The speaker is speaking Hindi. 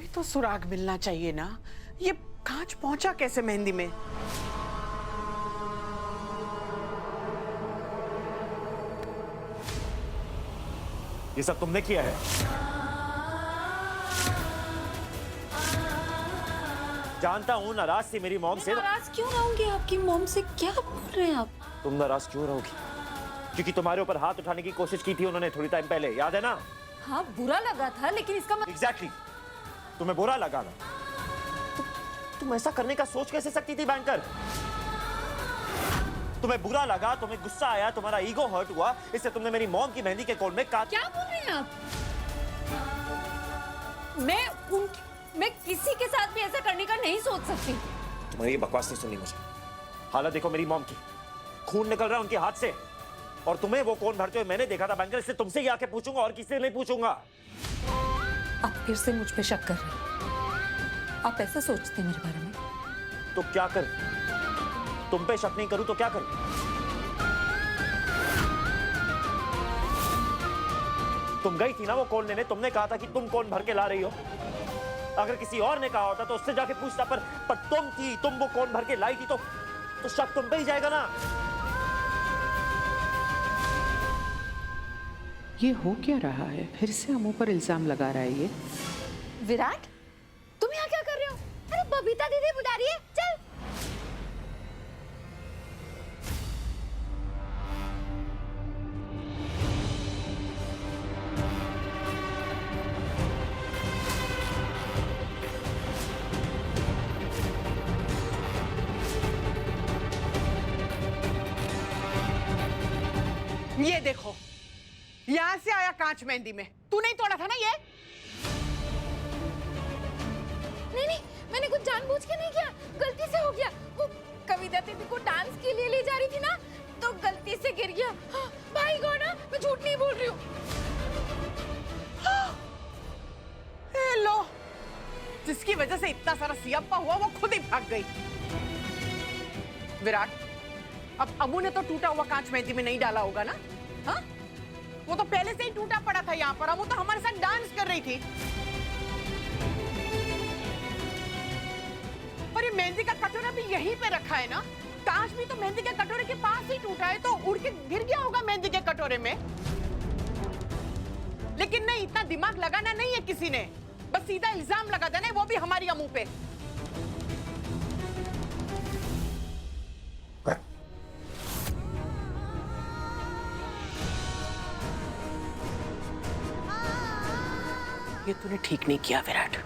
कोई तो सुराग मिलना चाहिए ना। ये कांच पहुंचा कैसे मेहंदी में? ये सब तुमने किया है। जानता हूं नाराज थी मेरी मॉम से। नाराज क्यों रहूंगी आपकी मॉम से? क्या बोल रहे हैं आप? तुम नाराज क्यों रहोगी? क्योंकि तुम्हारे ऊपर हाथ उठाने की कोशिश की थी उन्होंने थोड़ी टाइम पहले, याद है ना? हाँ बुरा लगा था, लेकिन इसका एग्जैक्टली तुम्हें बुरा लगा ना? तुम ऐसा करने का सोच कैसे सकती थी बैंकर? तुम्हें बुरा लगा, तुम्हें गुस्सा आया, तुम्हारा ईगो हर्ट हुआ, इससे तुमने मेरी मॉम की मेहंदी के कोड में काट। क्या बोल रहे हैं आप? मैं किसी के साथ भी ऐसा करने का नहीं सोच सकती। तुम्हारी ये बकवास नहीं सुननी मुझे। हालत देखो मेरी मॉम की, खून निकल रहा है उनके हाथ से, और तुम्हें वो कौन भरते हुए मैंने देखा था बैंकर। इससे तुमसे ही आके पूछूंगा और किसी से नहीं पूछूंगा। आप फिर से मुझ पे शक कर रहे हैं? आप ऐसा सोचते हैं मेरे बारे में? तो क्या कर? तुम पे शक नहीं करूं तो क्या करूं? तुम गई थी ना वो कौन लेने, तुमने कहा था कि तुम कौन भर के ला रही हो। अगर किसी और ने कहा होता तो उससे जाके पूछता, पर तुम थी, तुम वो कौन भर के लाई थी, तो शक तुम पे ही जाएगा ना। ये हो क्या रहा है? फिर से हम ऊपर इल्जाम लगा रहा है ये। विराट, तुम यहाँ क्या कर रहे हो? अरे बबीता दीदी बुला रही है, चल। ये देखो, यहां से आया कांच मेहंदी में। तू नहीं तोड़ा था ना ये? नहीं, मैंने कुछ जानबूझ के नहीं किया, गलती से हो गया। वो कविता दीदी को डांस के लिए ले जा रही थी ना, तो गलती से गिर गया। हाँ, भाई गॉड, मैं झूठ नहीं बोल रही हूँ। लो, जिसकी वजह से इतना सारा सियाप्पा हुआ वो खुद ही भाग गई। विराट, अब अबू ने तो टूटा हुआ कांच मेहंदी में नहीं डाला होगा ना? हाँ, वो तो पहले से ही टूटा पड़ा था यहाँ पर। अबू तो हमारे साथ डांस कर रही थी। और ये मेहंदी का कटोरा भी यहीं पे रखा है ना? कांच भी तो मेहंदी के कटोरे के पास ही टूटा है, तो उड़ के गिर गया होगा मेहंदी के कटोरे में। लेकिन नहीं, इतना दिमाग लगाना नहीं है किसी ने, बस सीधा इल्जाम लगा देना है, वो भी हमारी अम्मू पे। ये तूने ठीक नहीं किया विराट।